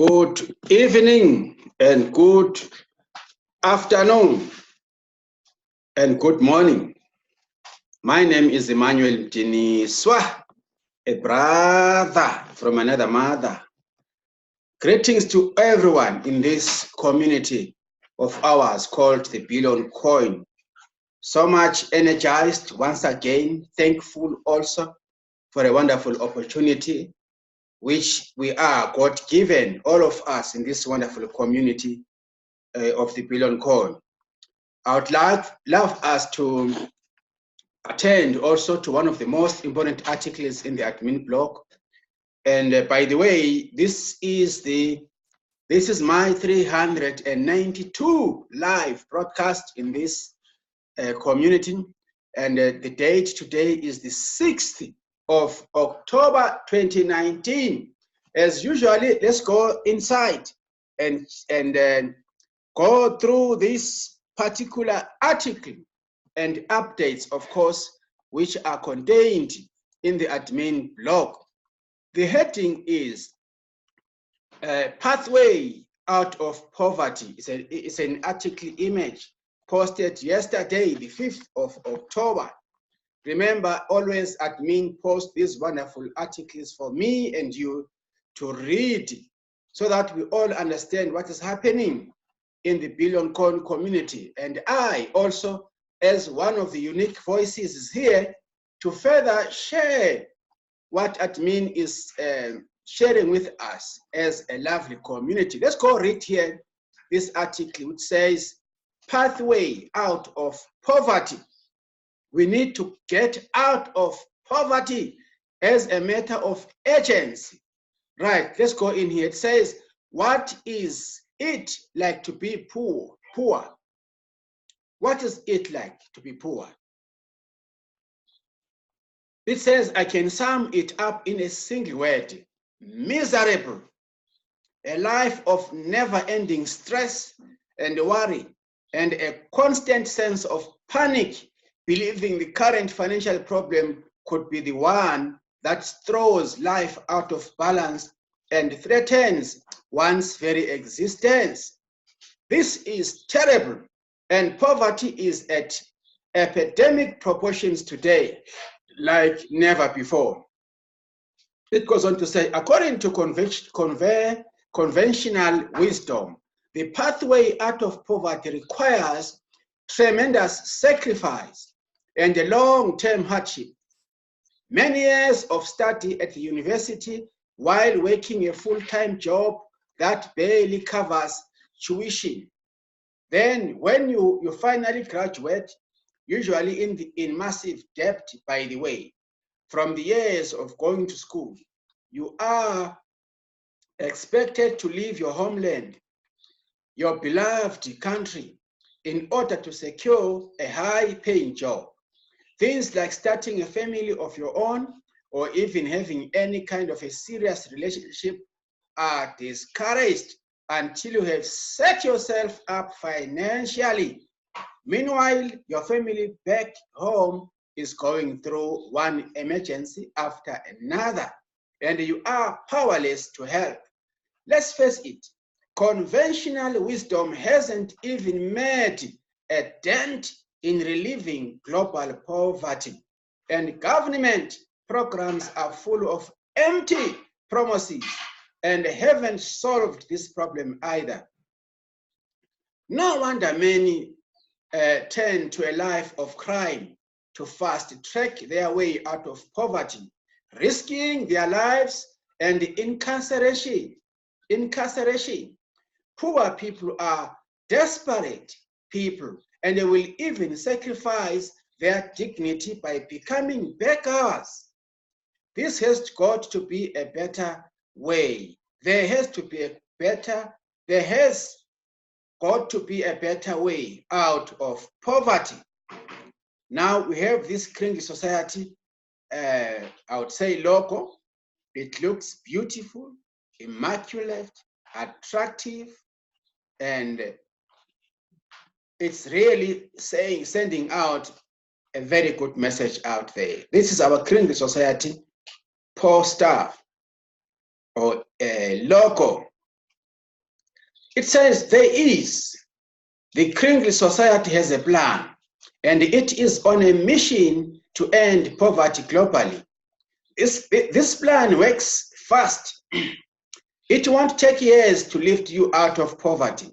Good evening and good afternoon and good morning. My name is Emmanuel Diniswa, a brother from another mother. Greetings to everyone in this community of ours called the Billion Coin. So much energized once again, thankful also for a wonderful opportunity which we are God given, all of us in this wonderful community of the Billion Coin. I would love us to attend also to one of the most important articles in the admin blog. And by the way, this is my 392 live broadcast in this community. And the date today is the 6th of October 2019. As usually, let's go inside and go through this particular article and updates, of course, which are contained in the admin blog. The heading is Pathway Out of Poverty. It's an article image posted yesterday, the 5th of October. Remember, always admin post these wonderful articles for me and you to read so that we all understand what is happening in the Billion Coin community. And I also, as one of the unique voices, is here to further share what admin is sharing with us as a lovely community. Let's go read here this article which says, Pathway Out of Poverty. We need to get out of poverty as a matter of urgency. Right, let's go in here. It says, what is it like to be poor? What is it like to be poor? It says, I can sum it up in a single word: miserable. A life of never-ending stress and worry and a constant sense of panic, believing the current financial problem could be the one that throws life out of balance and threatens one's very existence. This is terrible, and poverty is at epidemic proportions today, like never before. It goes on to say, according to conventional wisdom, the pathway out of poverty requires tremendous sacrifice and a long-term hardship. Many years of study at the university while working a full-time job that barely covers tuition. Then when you finally graduate, usually in massive debt, by the way, from the years of going to school, you are expected to leave your homeland, your beloved country, in order to secure a high-paying job. Things like starting a family of your own or even having any kind of a serious relationship are discouraged until you have set yourself up financially. Meanwhile, your family back home is going through one emergency after another, and you are powerless to help. Let's face it, conventional wisdom hasn't even made a dent in relieving global poverty, and government programs are full of empty promises and haven't solved this problem either. No wonder many turn to a life of crime to fast track their way out of poverty, risking their lives and incarceration. Poor people are desperate people, and they will even sacrifice their dignity by becoming beggars. This has got to be a better way. There has got to be a better way out of poverty. Now we have this cringy society, I would say logo. It looks beautiful, immaculate, attractive, and it's really sending out a very good message out there. This is our cringy society poster or a logo. It says the Kringle Society has a plan, and it is on a mission to end poverty globally. This plan works fast. It won't take years to lift you out of poverty.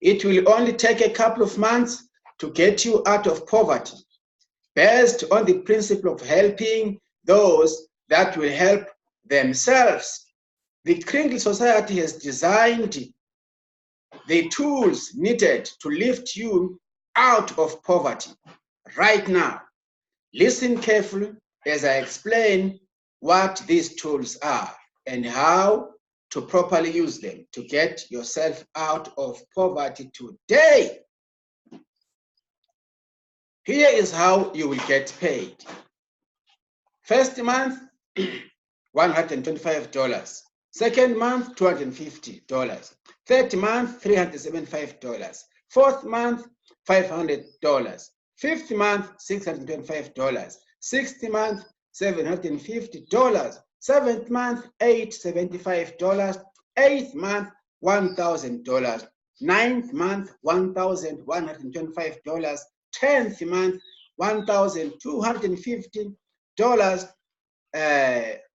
It will only take a couple of months to get you out of poverty, based on the principle of helping those that will help themselves. The Kringle Society has designed the tools needed to lift you out of poverty right now. Listen carefully as I explain what these tools are and how to properly use them to get yourself out of poverty today. Here is how you will get paid. First month, $125. Second month, $250. Third month, $375. Fourth month, $500. Fifth month, $625. Sixth month, $750. Seventh month, $875. Eighth month, $1,000. Ninth month, $1,125. 10th month, $1,250.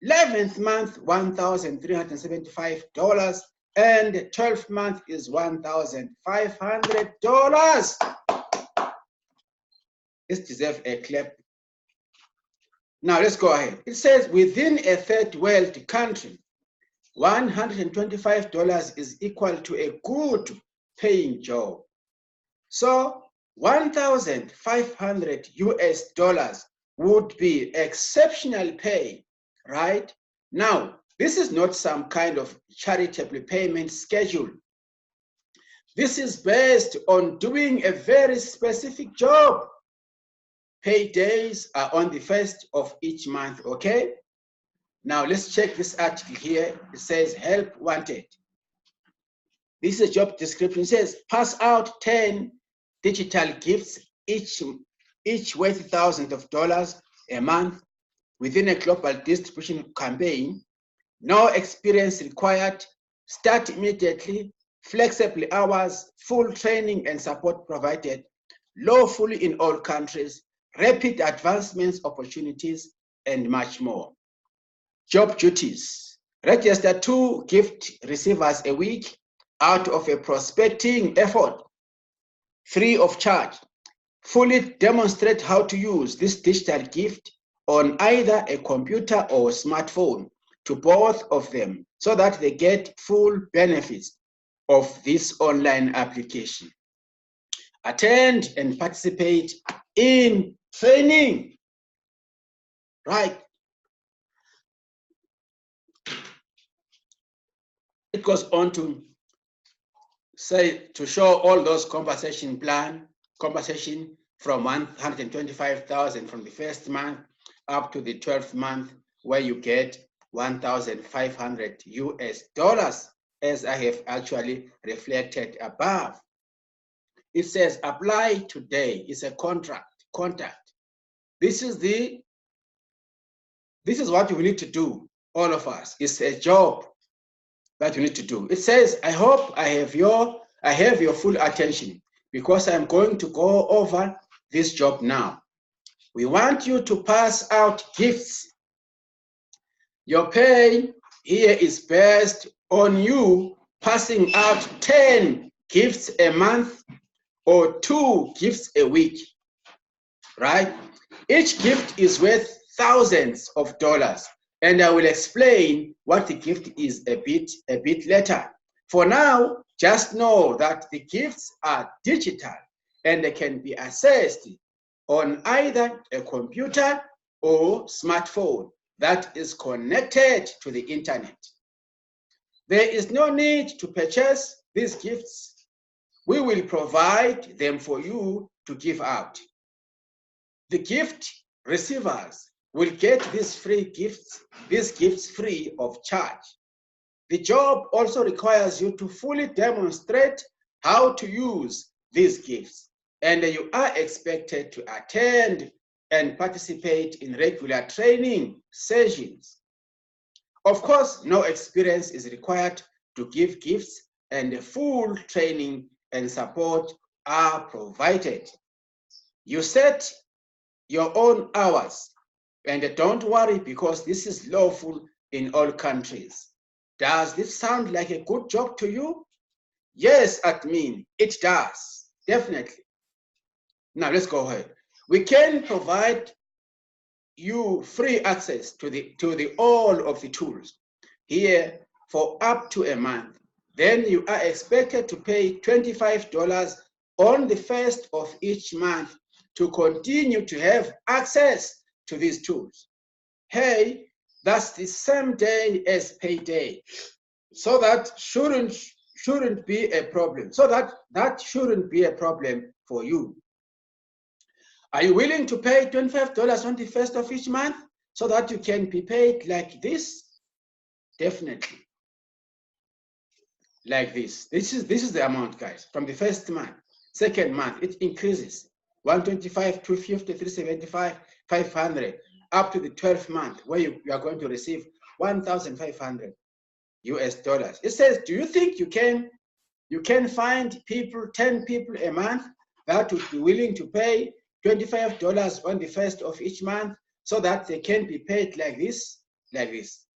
11th month, $1,375, and 12th month is $1,500. This deserves a clap. Now let's go ahead. It says within a third world country, $125 is equal to a good paying job. So 1,500 US dollars would be exceptional pay, right? Now, this is not some kind of charitable payment schedule. This is based on doing a very specific job. Paydays are on the 1st of each month, okay? Now, let's check this article here. It says, help wanted. This is a job description. It says, pass out 10 digital gifts, each worth thousands of dollars a month within a global distribution campaign. No experience required. Start immediately. Flexible hours, full training and support provided. Lawfully in all countries. Rapid advancements opportunities, and much more. Job duties. Register 2 gift receivers a week out of a prospecting effort, free of charge. Fully demonstrate how to use this digital gift on either a computer or smartphone, to both of them, so that they get full benefits of this online application. Attend and participate in training. Right. It goes on to say, to show all those compensation from 125,000 from the first month up to the 12th month, where you get 1,500 US dollars, as I have actually reflected above. It says apply today. It's a contact. This is what you need to do, all of us. It's a job that you need to do. It says, I hope I have your full attention, because I'm going to go over this job now. We want you to pass out gifts. Your pay here is based on you passing out 10 gifts a month or 2 gifts a week, right? Each gift is worth thousands of dollars, and I will explain what the gift is a bit later. For now, just know that the gifts are digital and they can be accessed on either a computer or smartphone that is connected to the internet. There is no need to purchase these gifts. We will provide them for you to give out. The gift receivers will get these gifts free of charge. The job also requires you to fully demonstrate how to use these gifts, and you are expected to attend and participate in regular training sessions. Of course, no experience is required to give gifts, and full training and support are provided. You set your own hours, and don't worry, because this is lawful in all countries. Does this sound like a good job to you? Yes, admin, it does, definitely. Now let's go ahead. We can provide you free access to the all of the tools here for up to a month. Then you are expected to pay $25 on the first of each month to continue to have access to these tools. Hey, that's the same day as payday. So that shouldn't be a problem. So that shouldn't be a problem for you. Are you willing to pay $25 on the first of each month so that you can be paid like this? Definitely. Like this. This is the amount, guys. From the first month, second month, it increases. 125, 250, 375, 500, up to the 12th month, where you are going to receive 1,500 US dollars. It says, do you think you can find people, 10 people a month that would be willing to pay $25 on the first of each month so that they can be paid like this? Like this.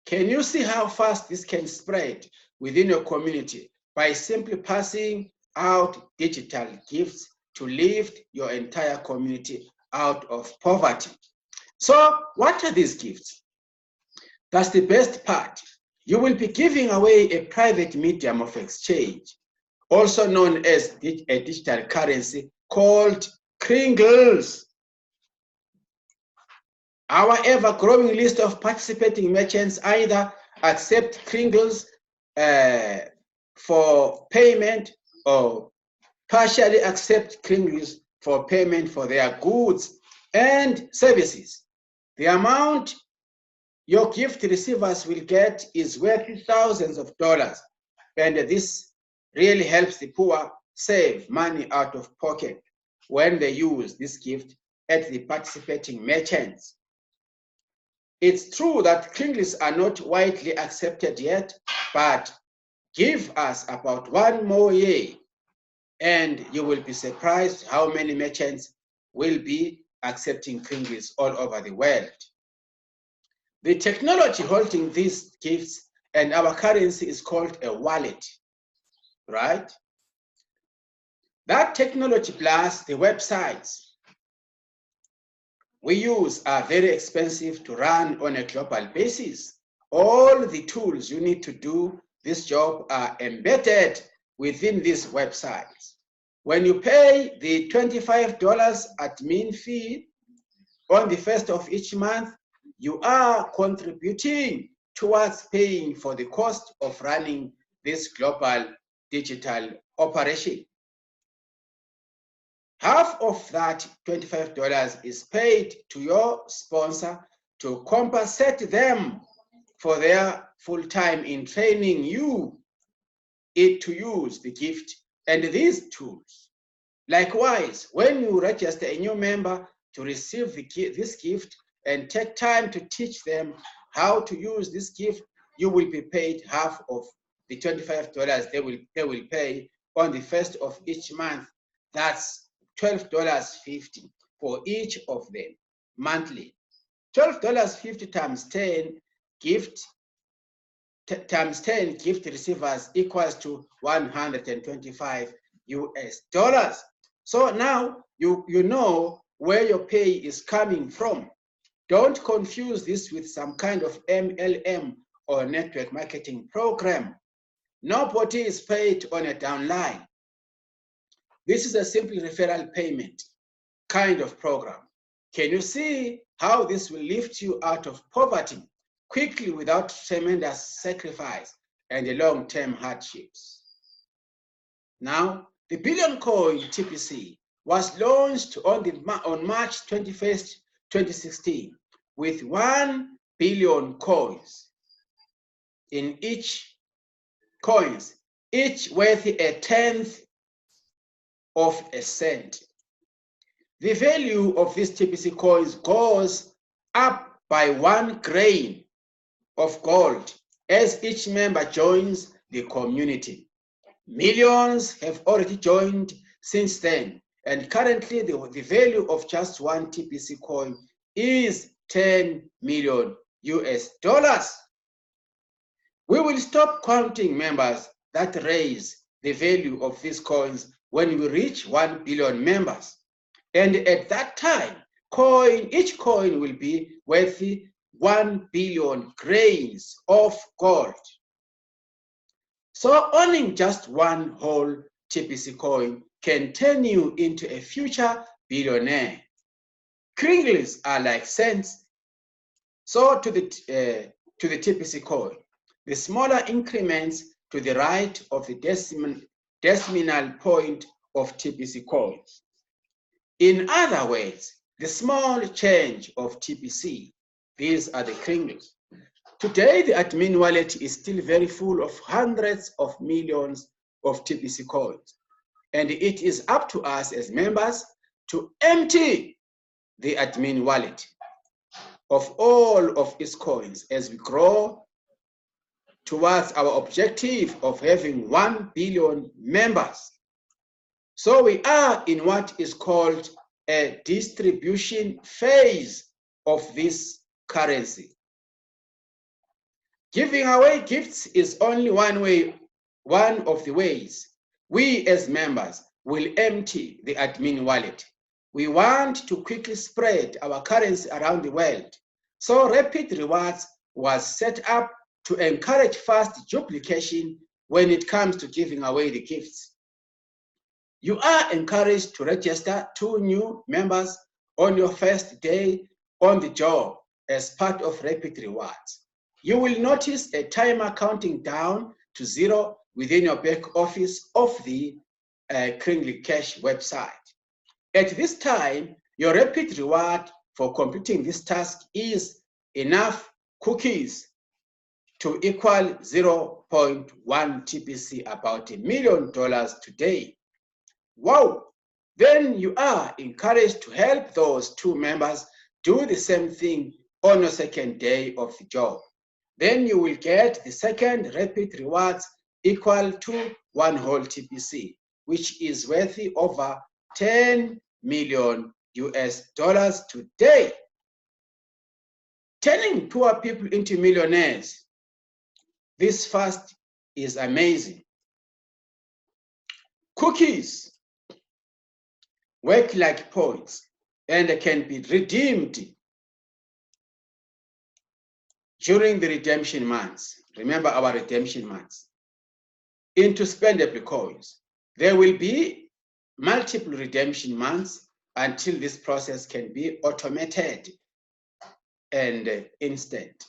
Can you see how fast this can spread within your community by simply passing out digital gifts to lift your entire community out of poverty? So what are these gifts? That's the best part. You will be giving away a private medium of exchange, also known as a digital currency called Kringles. Our ever-growing list of participating merchants either accept Kringles for payment or partially accept Kringles for payment for their goods and services. The amount your gift receivers will get is worth thousands of dollars, and this really helps the poor save money out of pocket when they use this gift at the participating merchants. It's true that Kringles are not widely accepted yet, but give us about one more year and you will be surprised how many merchants will be accepting Kringles all over the world. The technology holding these gifts and our currency is called a wallet, right? That technology plus the websites we use are very expensive to run on a global basis. All the tools you need to do this job are embedded within these websites. When you pay the $25 admin fee on the first of each month, you are contributing towards paying for the cost of running this global digital operation. Half of that $25 is paid to your sponsor to compensate them for their full time in training you to use the gift and these tools. Likewise, when you register a new member to receive this gift and take time to teach them how to use this gift, you will be paid half of the $25 they will pay on the first of each month. That's $12.50 for each of them monthly. $12.50 times 10 times 10 gift receivers equals to 125 US dollars. So now you know where your pay is coming from. Don't confuse this with some kind of MLM or network marketing program. Nobody is paid on a downline. This is a simple referral payment kind of program. Can you see how this will lift you out of poverty quickly without tremendous sacrifice and long-term hardships? Now, the Billion Coin TPC was launched on March 21st, 2016 with 1 billion coins in each worth a tenth of a cent. The value of these TPC coins goes up by 1 grain of gold as each member joins the community. Millions have already joined since then, and currently the value of just one TPC coin is 10 million US dollars. We will stop counting members that raise the value of these coins when we reach 1 billion members. And at that time, each coin will be worth 1 billion grains of gold. So owning just one whole TPC coin can turn you into a future billionaire. Kringles are like cents. So to the TPC coin, the smaller increments to the right of the decimal point of TPC coins. In other words, the small change of TPC. These are the Kringles. Today, the admin wallet is still very full of hundreds of millions of TPC coins, and it is up to us as members to empty the admin wallet of all of its coins as we grow towards our objective of having 1 billion members. So we are in what is called a distribution phase of this currency. Giving away gifts is only one of the ways we as members will empty the admin wallet. We want to quickly spread our currency around the world. So Rapid Rewards was set up to encourage fast duplication when it comes to giving away the gifts. You are encouraged to register 2 new members on your first day on the job as part of Rapid Rewards. You will notice a timer counting down to 0 within your back office of the Kringle Cash website. At this time, your Rapid Reward for completing this task is enough cookies to equal 0.1 TPC, about $1 million today. Wow! Then you are encouraged to help those 2 members do the same thing on your second day of the job. Then you will get the second Rapid Rewards equal to 1 whole TPC, which is worth over 10 million US dollars today. Turning poor people into millionaires. This fast is amazing. Cookies work like points and can be redeemed during the redemption months. Remember our redemption months. Into spendable coins. There will be multiple redemption months until this process can be automated and instant.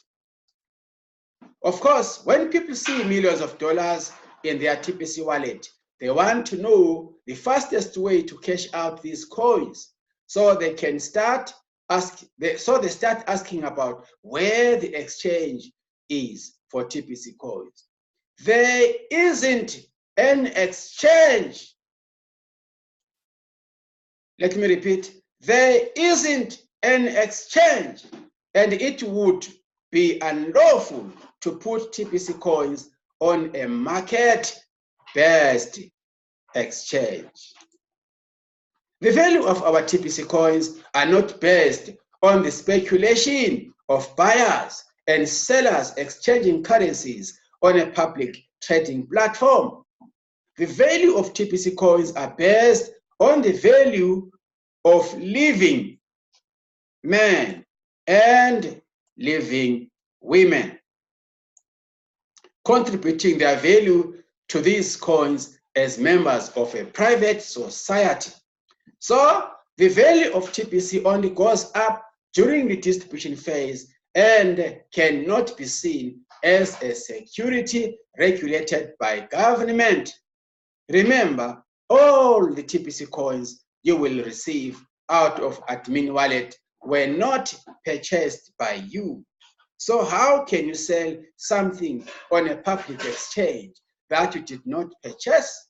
Of course, when people see millions of dollars in their TPC wallet, they want to know the fastest way to cash out these coins, so they start asking about where the exchange is for TPC coins. There isn't an exchange. Let me repeat, there isn't an exchange, and it would be unlawful to put TPC coins on a market-based exchange. The value of our TPC coins are not based on the speculation of buyers and sellers exchanging currencies on a public trading platform. The value of TPC coins are based on the value of living men and living women, contributing their value to these coins as members of a private society. So the value of TPC only goes up during the distribution phase and cannot be seen as a security regulated by government. Remember, all the TPC coins you will receive out of admin wallet were not purchased by you. So how can you sell something on a public exchange that you did not purchase?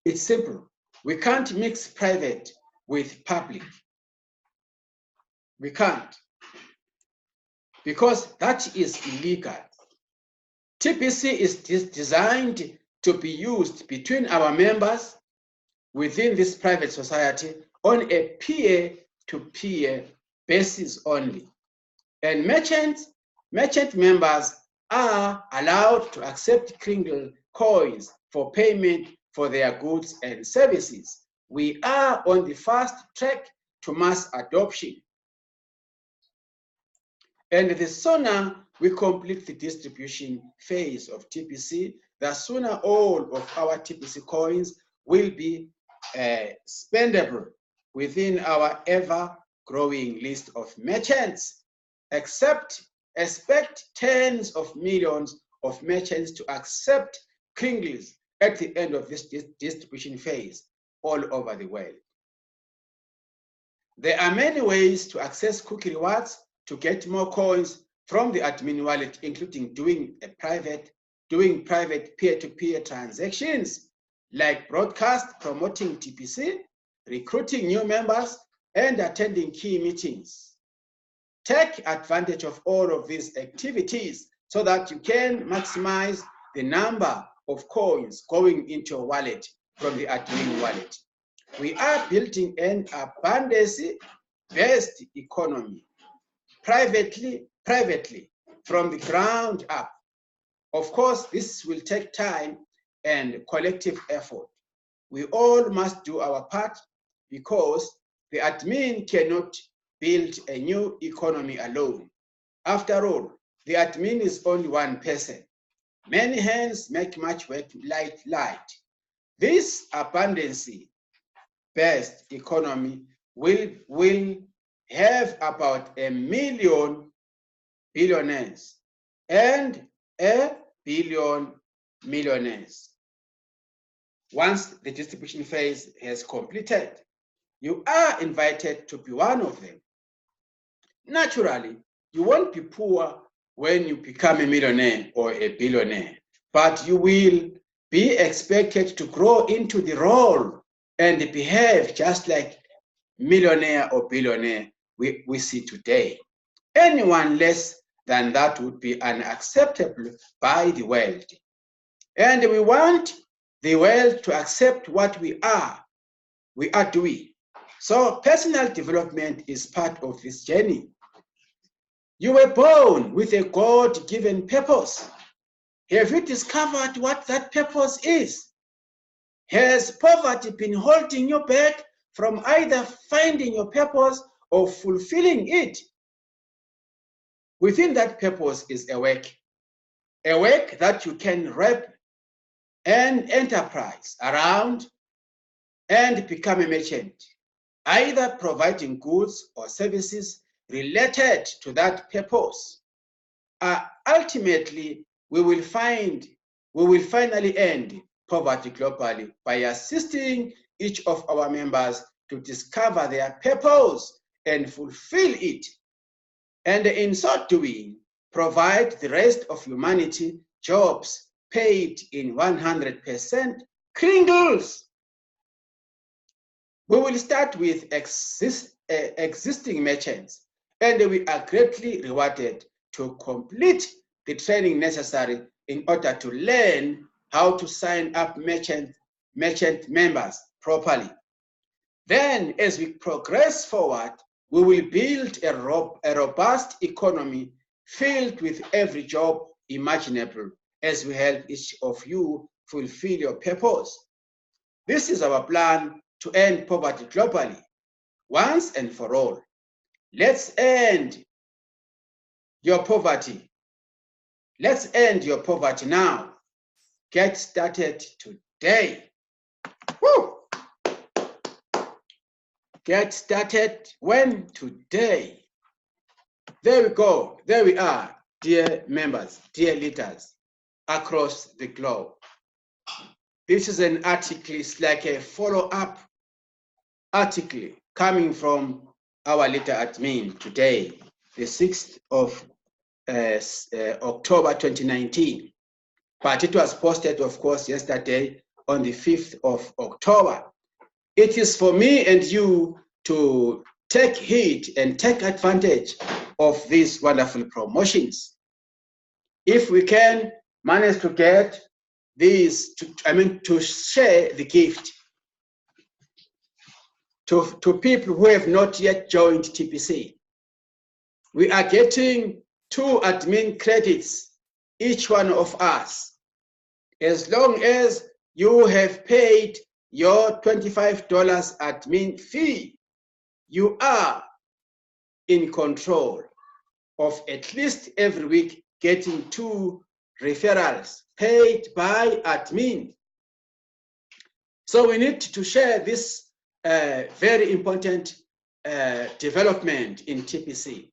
It's simple. We can't mix private with public. We can't. because that is illegal. TPC is designed to be used between our members within this private society on a peer-to-peer basis only. And merchant members are allowed to accept Kringle coins for payment for their goods and services. We are on the fast track to mass adoption. And the sooner we complete the distribution phase of TPC, the sooner all of our TPC coins will be spendable within our ever-growing list of merchants. Expect tens of millions of merchants to accept Kringles at the end of this distribution phase all over the world. There are many ways to access Cookie Rewards to get more coins from the admin wallet, including doing private peer-to-peer transactions like broadcast promoting TPC, recruiting new members, and attending key meetings. Take advantage of all of these activities so that you can maximize the number of coins going into your wallet from the admin wallet. We are building an abundance-based economy, privately from the ground up. Of course, this will take time and collective effort. We all must do our part because the admin cannot build a new economy alone. After all, the admin is only one person. Many hands make much work light. This abundance-based economy will have about 1 million billionaires and 1 billion millionaires. Once the distribution phase has completed, you are invited to be one of them. Naturally, you won't be poor when you become a millionaire or a billionaire, but you will be expected to grow into the role and behave just like millionaire or billionaire we see today. Anyone less than that would be unacceptable by the world. And we want the world to accept what we are doing. So personal development is part of this journey. You were born with a God-given purpose. Have you discovered what that purpose is? Has poverty been holding you back from either finding your purpose or fulfilling it? Within that purpose is a work that you can wrap an enterprise around and become a merchant, either providing goods or services related to that purpose. Ultimately, we will finally end poverty globally by assisting each of our members to discover their purpose and fulfill it, and in so doing, provide the rest of humanity jobs paid in 100% Kringles. We will start with existing merchants, and we are greatly rewarded to complete the training necessary in order to learn how to sign up merchant members properly. Then, as we progress forward, we will build a robust economy filled with every job imaginable as we help each of you fulfill your purpose. This is our plan to end poverty globally, once and for all. Let's end your poverty. Let's end your poverty now. Get started today. Woo! Get started when? Today. There we go. There we are, dear members, dear leaders across the globe. This is an article, it's like a follow-up article coming from our leader admin today, the 6th of October 2019. But it was posted, of course, yesterday on the 5th of October. It is for me and you to take heed and take advantage of these wonderful promotions. If we can manage to get these, to share the gift to people who have not yet joined TPC, we are getting 2 admin credits, each one of us. As long as you have paid your $25 admin fee, you are in control of at least every week getting 2 referrals paid by admin. So we need to share this very important development in TPC,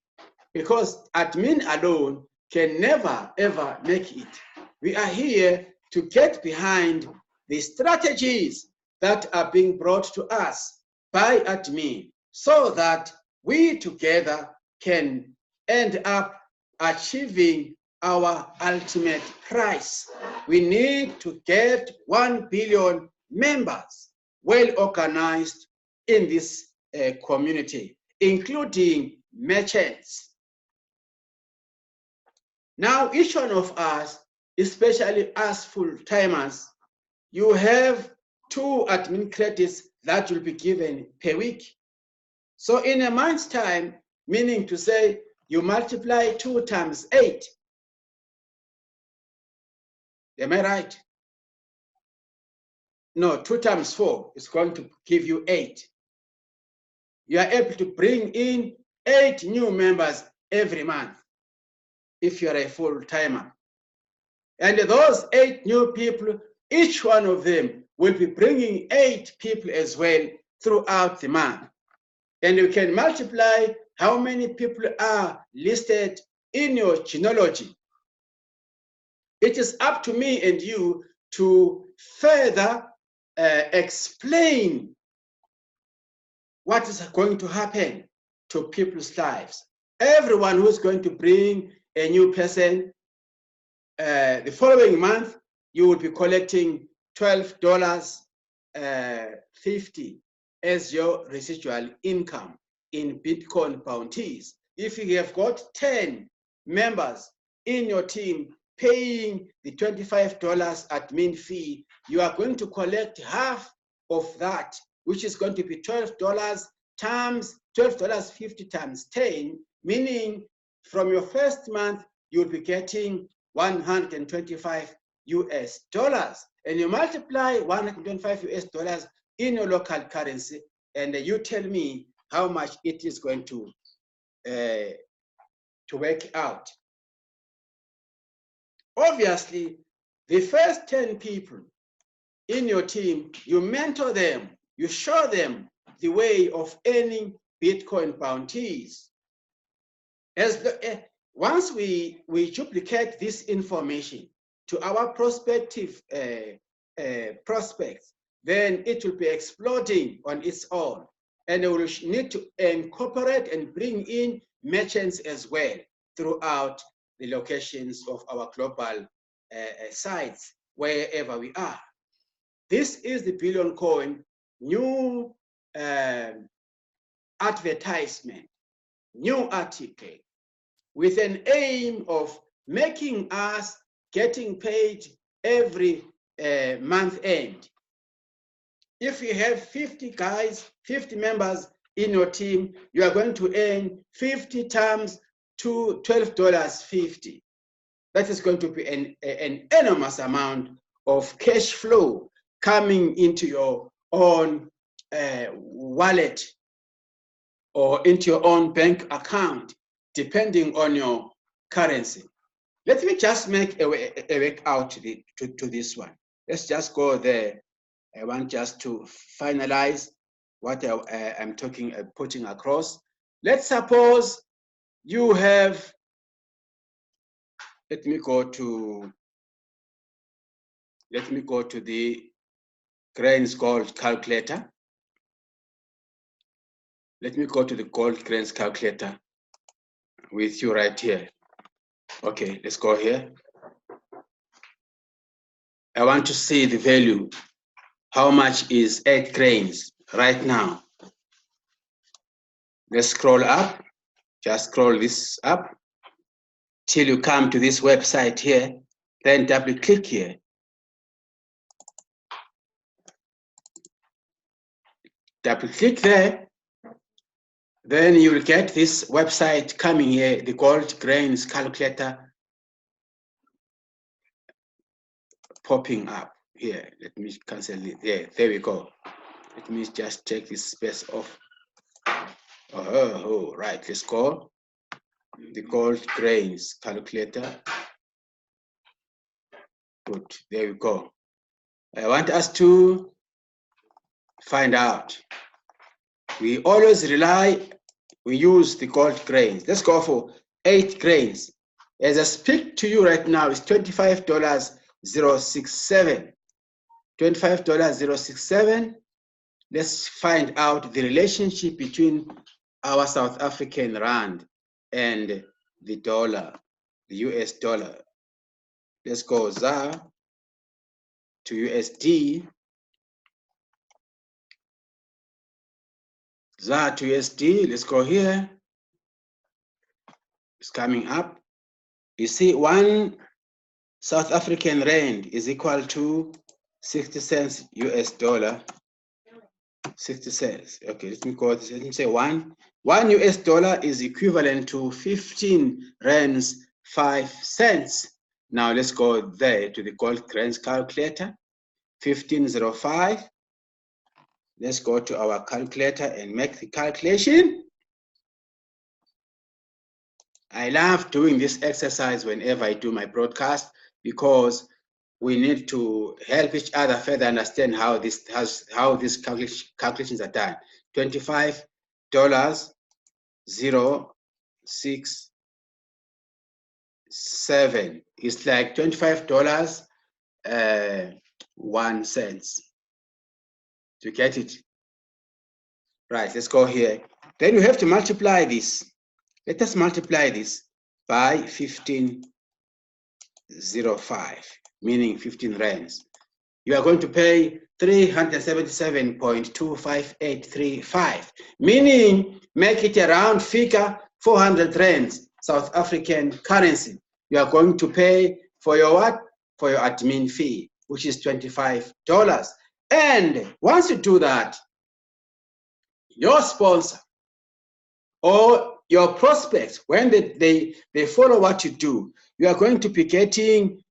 because admin alone can never ever make it. We are here to get behind the strategies that are being brought to us by admin, so that we together can end up achieving our ultimate prize. We need to get 1 billion members well organized in this community, including merchants. Now, each one of us, especially us full-timers, you have 2 admin credits that will be given per week. So in a month's time, meaning to say you multiply 2 times 8. Am I right? No, 2 times 4 is going to give you 8. You are able to bring in 8 new members every month if you are a full-timer. And those 8 new people, each one of them will be bringing 8 people as well throughout the month. And you can multiply how many people are listed in your genealogy. It is up to me and you to further explain what is going to happen to people's lives. Everyone who's going to bring a new person, the following month, you will be collecting $12.50 as your residual income in Bitcoin bounties. If you have got 10 members in your team paying the $25 admin fee, you are going to collect half of that, which is going to be $12 times $12.50 times 10, meaning from your first month, you'll be getting $125 US. And you multiply $125 US in your local currency, and you tell me how much it is going to work out. Obviously, the first 10 people in your team, you mentor them, you show them the way of earning Bitcoin bounties. Once we duplicate this information to our prospective prospects, then it will be exploding on its own. And we will need to incorporate and bring in merchants as well throughout the locations of our global sites, wherever we are. This is the Billion Coin new advertisement, new article, with an aim of making us getting paid every month end. If you have 50 guys, 50 members in your team, you are going to earn 50 times to $12.50. That is going to be an enormous amount of cash flow coming into your own wallet or into your own bank account, depending on your currency. Let me just make a work out to this one. Let's just go there. I want just to finalize what I'm putting across. Let's suppose you have, let me go to the grains gold calculator. Let me go to the gold grains calculator with you right here. Okay, let's go here. I want to see the value. How much is 8 grains right now? Let's scroll up. Just scroll this up till you come to this website here, then double click here. Double click there, then you will get this website coming here, the gold grains calculator popping up here. Let me cancel it. There we go. Let me just take this space off. Oh, right, let's go. The gold grains calculator. Good, there we go. I want us to find out. We always we use the gold grains. Let's go for 8 grains. As I speak to you right now, it's $25.067. $25.067. Let's find out the relationship between our South African rand and the dollar, the US dollar. Let's go ZAR to USD. ZAR to USD, let's go here. It's coming up. You see, 1 South African rand is equal to 60 cents US dollar. 60 cents. Okay, let me say one US dollar is equivalent to 15 rands 5 cents. Now let's go there to the gold grains calculator. 1505. Let's go to our calculator and make the calculation. I love doing this exercise whenever I do my broadcast because we need to help each other further understand how these calculations are done. $25.067 is like $25 1 cent. To get it right, let's go here. Then you have to multiply this. Let us multiply this by 1505, meaning 15 rands. You are going to pay 377.25835, meaning make it a round figure, 400 rands, South African currency. You are going to pay for your what? For your admin fee, which is $25. And once you do that, your sponsor or your prospects, when they follow what you do, you are going to be getting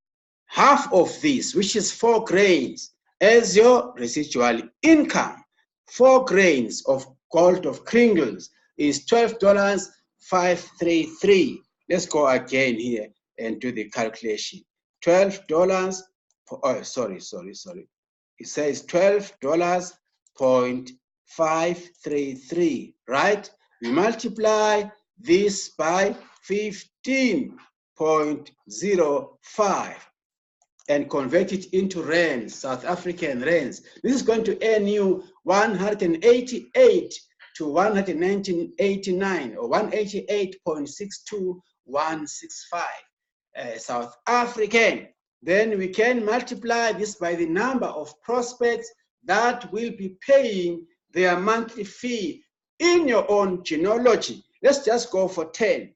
half of this, which is 4 grains, as your residual income. 4 grains of gold of Kringles is $12.533. Let's go again here and do the calculation. $12. Oh, sorry. It says $12.533, right? We multiply this by 15.05 and convert it into rands, South African rands. This is going to earn you 188 to 119.89 or 188.62165 South African. Then we can multiply this by the number of prospects that will be paying their monthly fee in your own genealogy. Let's just go for 10.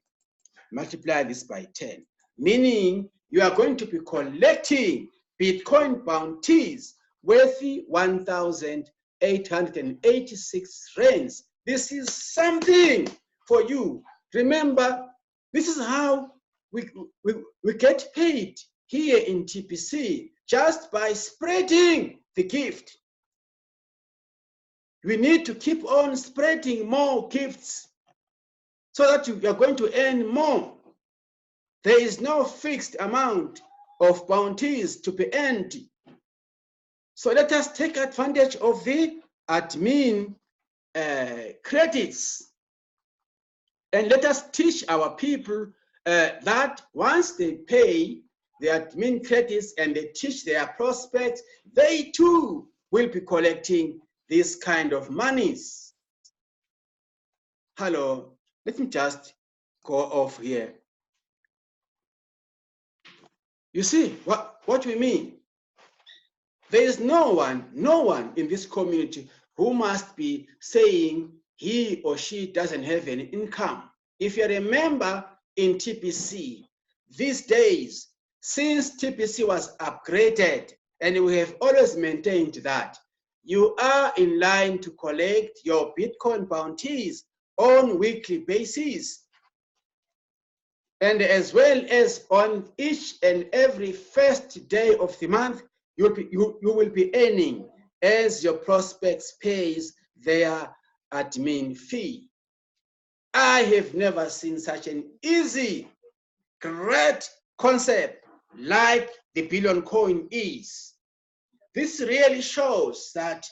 Multiply this by 10, meaning you are going to be collecting Bitcoin bounties worth 1,886 rands. This is something for you. Remember, this is how we get paid here in TPC, just by spreading the gift. We need to keep on spreading more gifts so that you are going to earn more. There is no fixed amount of bounties to be earned. So let us take advantage of the admin credits, and let us teach our people that once they pay the admin credits and they teach their prospects, they too will be collecting this kind of monies. Hello, let me just go off here. You see what we mean? There is no one in this community who must be saying he or she doesn't have any income. if you're a member in TPC, these days, since TPC was upgraded, and we have always maintained that, you are in line to collect your Bitcoin bounties on weekly basis. And as well as on each and every first day of the month, you will be earning as your prospects pays their admin fee. I have never seen such an easy, great concept like the Billion Coin is. This really shows that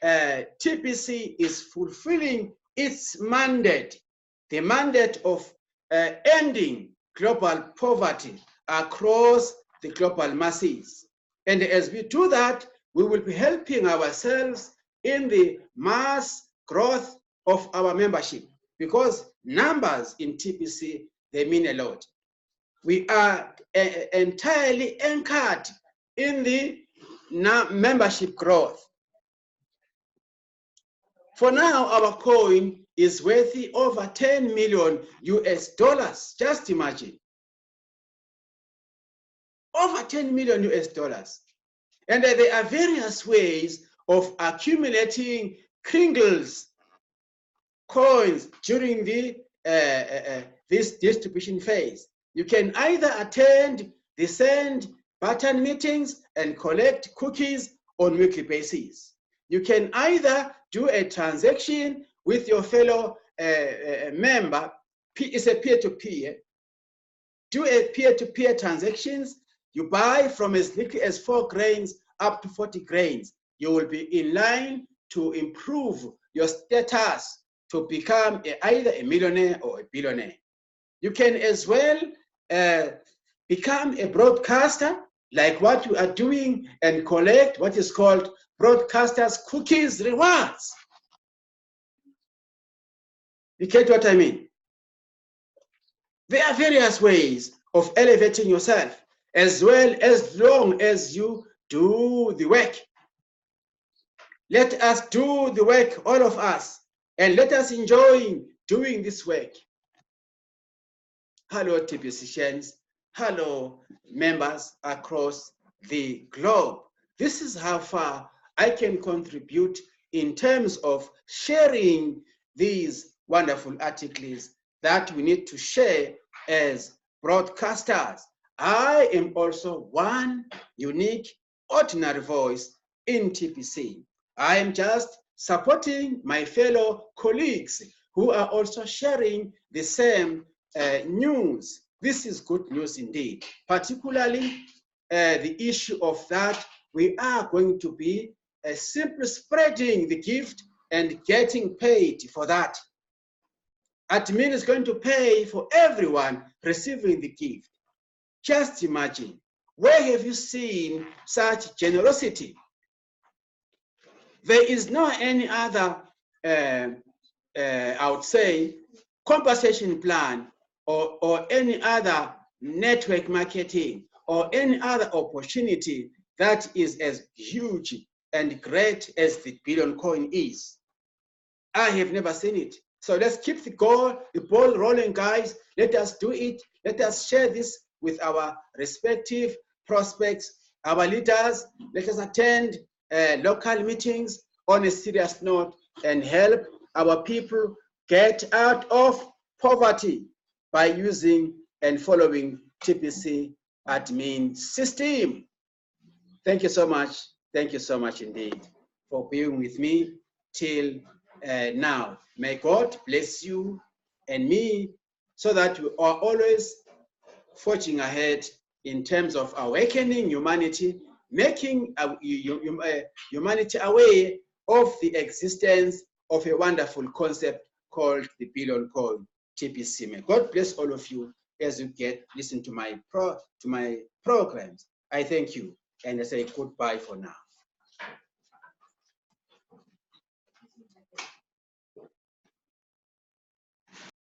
TPC is fulfilling its mandate, the mandate of ending global poverty across the global masses. And as we do that, we will be helping ourselves in the mass growth of our membership, because numbers in TPC, they mean a lot. We are entirely anchored in the membership growth. For now, our coin is worth over 10 million US dollars. Just imagine. Over 10 million US dollars. And there are various ways of accumulating Kringles coins during the this distribution phase. You can either attend the send button meetings and collect cookies on weekly basis. You can either do a transaction with your fellow member. It's a peer-to-peer. Do a peer-to-peer transactions. You buy from as little as 4 grains up to 40 grains. You will be in line to improve your status to become either a millionaire or a billionaire. You can as well become a broadcaster, like what you are doing, and collect what is called broadcasters cookies rewards. You get what I mean? There are various ways of elevating yourself, as long as you do the work. Let us do the work, all of us, and let us enjoy doing this work. Hello, TPCians. Hello, members across the globe. This is how far I can contribute in terms of sharing these wonderful articles that we need to share as broadcasters. I am also one unique, ordinary voice in TPC. I am just supporting my fellow colleagues who are also sharing the same news. This is good news indeed, particularly the issue of that we are going to be simply spreading the gift and getting paid for that. Admin is going to pay for everyone receiving the gift. Just imagine, where have you seen such generosity? There is no any other, I would say, compensation plan or any other network marketing or any other opportunity that is as huge and great as the Billion Coin is. I have never seen it. So let's keep the ball rolling, guys. Let us do it. Let us share this with our respective prospects, our leaders. Let us attend local meetings on a serious note and help our people get out of poverty by using and following TPC admin system. Thank you so much. Thank you so much indeed for being with me till now. May God bless you and me so that we are always forging ahead in terms of awakening humanity, making humanity aware of the existence of a wonderful concept called the Billion Coin TPC. May God bless all of you as you listen to my programs. I thank you and I say goodbye for now.